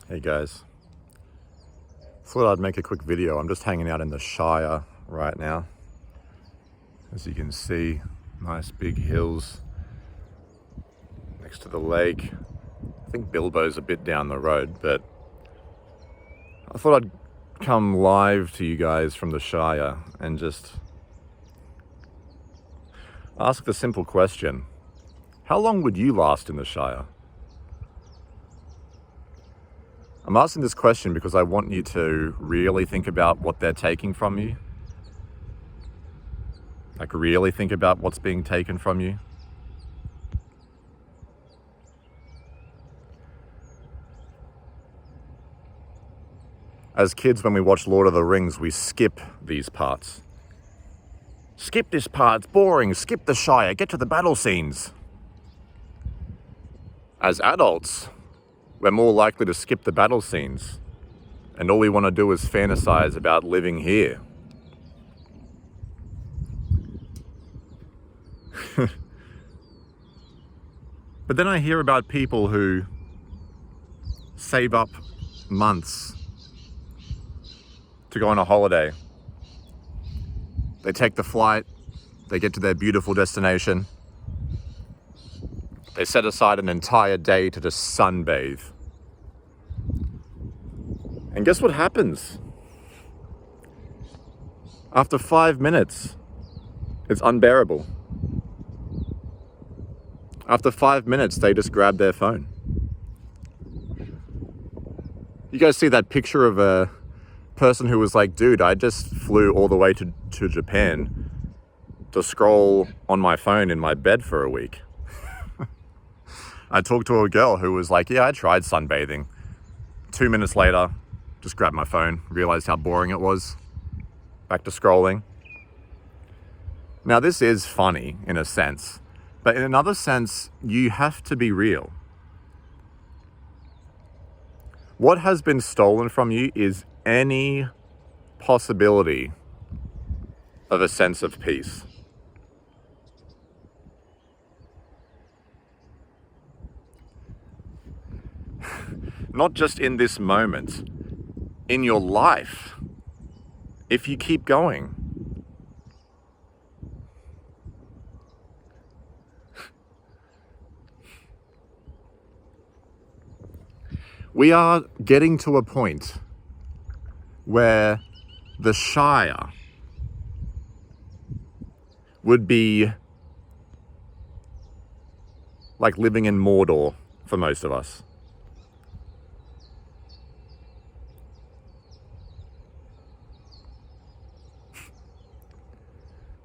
Hey guys, thought I'd make a quick video. I'm just hanging out in the Shire right now. As you can see, nice big hills next to the lake. I think Bilbo's a bit down the road, but I thought I'd come live to you guys from the Shire and just ask the simple question. How long would you last in the Shire? I'm asking this question because I want you to really think about what they're taking from you. Like, really think about what's being taken from you. As kids, when we watch Lord of the Rings, we skip these parts. Skip this part, it's boring. Skip the Shire, get to the battle scenes. As adults, we're more likely to skip the battle scenes, and all we want to do is fantasize about living here. But then I hear about people who save up months to go on a holiday. They take the flight, they get to their beautiful destination, they set aside an entire day to just sunbathe. And guess what happens? After 5 minutes, it's unbearable. After 5 minutes, they just grab their phone. You guys see that picture of a person who was like, dude, I just flew all the way to Japan to scroll on my phone in my bed for a week. I talked to a girl who was like, yeah, I tried sunbathing. 2 minutes later, just grabbed my phone, realized how boring it was. Back to scrolling. Now, this is funny in a sense, but in another sense, you have to be real. What has been stolen from you is any possibility of a sense of peace. Not just in this moment, in your life, if you keep going. We are getting to a point where the Shire would be like living in Mordor for most of us.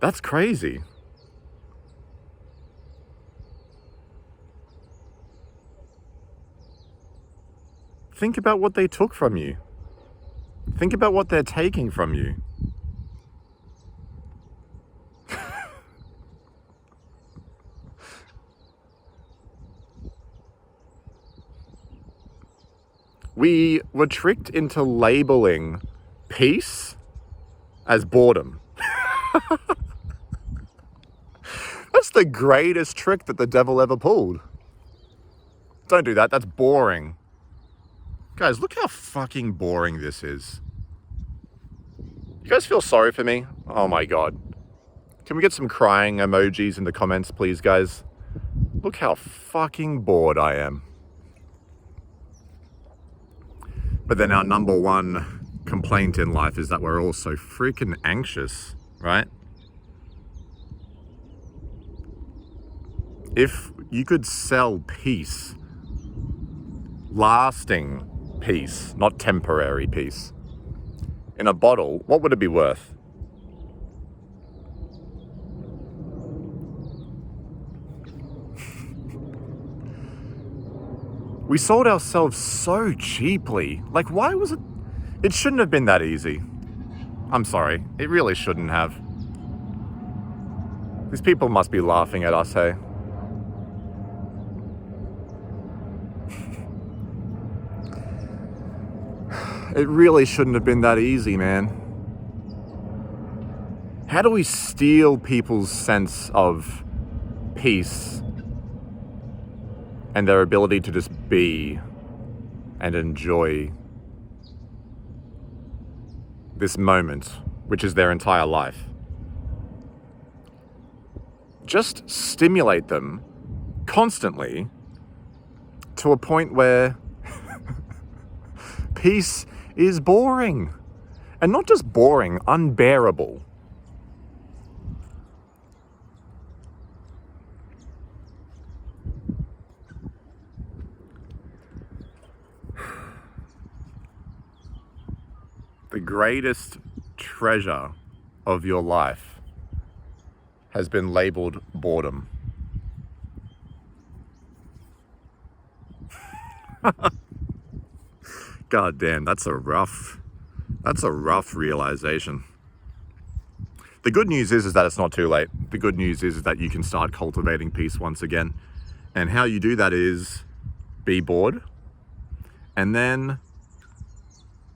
That's crazy. Think about what they took from you. Think about what they're taking from you. We were tricked into labeling peace as boredom. That's the greatest trick that the devil ever pulled. Don't do that, that's boring. Guys, look how fucking boring this is. You guys feel sorry for me? Oh my god. Can we get some crying emojis in the comments, please, guys? Look how fucking bored I am. But then our number one complaint in life is that we're all so freaking anxious, right? If you could sell peace, lasting peace, not temporary peace, in a bottle, what would it be worth? We sold ourselves so cheaply. Like, why was it? It shouldn't have been that easy. I'm sorry, it really shouldn't have. These people must be laughing at us, hey? It really shouldn't have been that easy, man. How do we steal people's sense of peace and their ability to just be and enjoy this moment, which is their entire life. Just stimulate them constantly to a point where peace is boring. And not just boring, unbearable. The greatest treasure of your life has been labeled boredom. God damn, that's a rough realization. The good news is that it's not too late. The good news is that you can start cultivating peace once again. And how you do that is be bored and then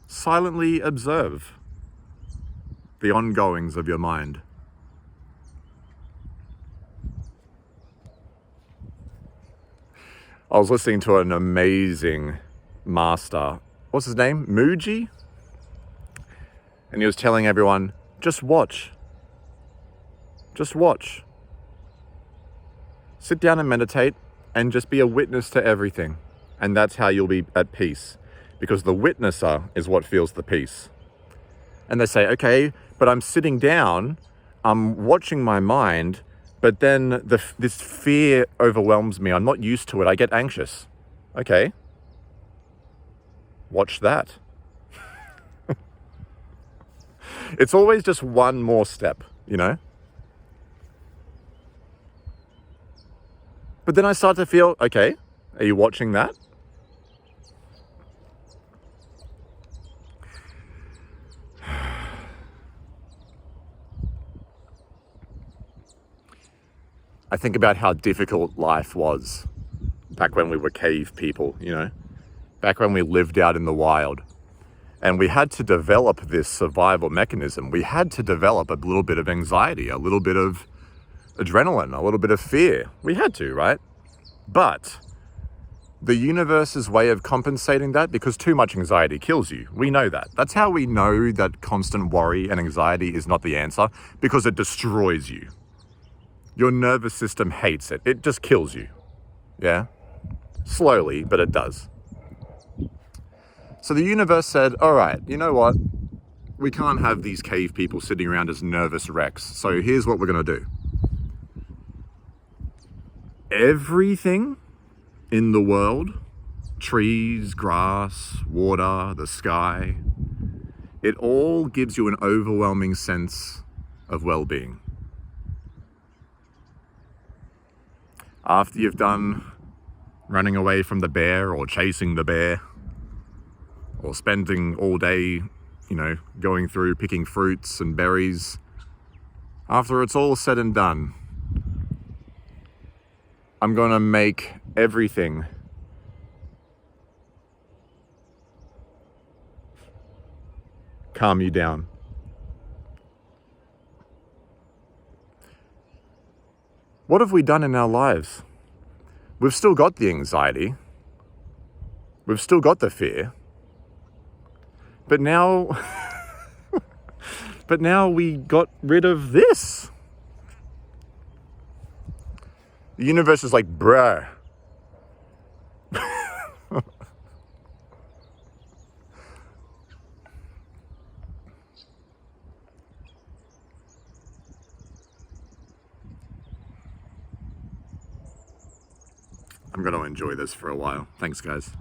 silently observe the ongoings of your mind. I was listening to an amazing master. What's his name? Muji? And he was telling everyone, just watch. Just watch. Sit down and meditate and just be a witness to everything. And that's how you'll be at peace. Because the witnesser is what feels the peace. And they say, okay, but I'm sitting down, I'm watching my mind, but then this fear overwhelms me. I'm not used to it. I get anxious. Okay. Watch that. It's always just one more step, you know? But then I start to feel, okay, are you watching that? I think about how difficult life was back when we were cave people, you know, back when we lived out in the wild. And we had to develop this survival mechanism. We had to develop a little bit of anxiety, a little bit of adrenaline, a little bit of fear. We had to, right? But the universe's way of compensating that, because too much anxiety kills you. We know that. That's how we know that constant worry and anxiety is not the answer, because it destroys you. Your nervous system hates it. It just kills you. Yeah? Slowly, but it does. So the universe said, all right, you know what? We can't have these cave people sitting around as nervous wrecks. So here's what we're going to do. Everything in the world, trees, grass, water, the sky, it all gives you an overwhelming sense of well-being. After you've done running away from the bear or chasing the bear or spending all day, you know, going through picking fruits and berries, after it's all said and done, I'm going to make everything calm you down. What have we done in our lives? We've still got the anxiety. We've still got the fear. But now we got rid of this. The universe is like, bruh. I'm going to enjoy this for a while. Thanks, guys.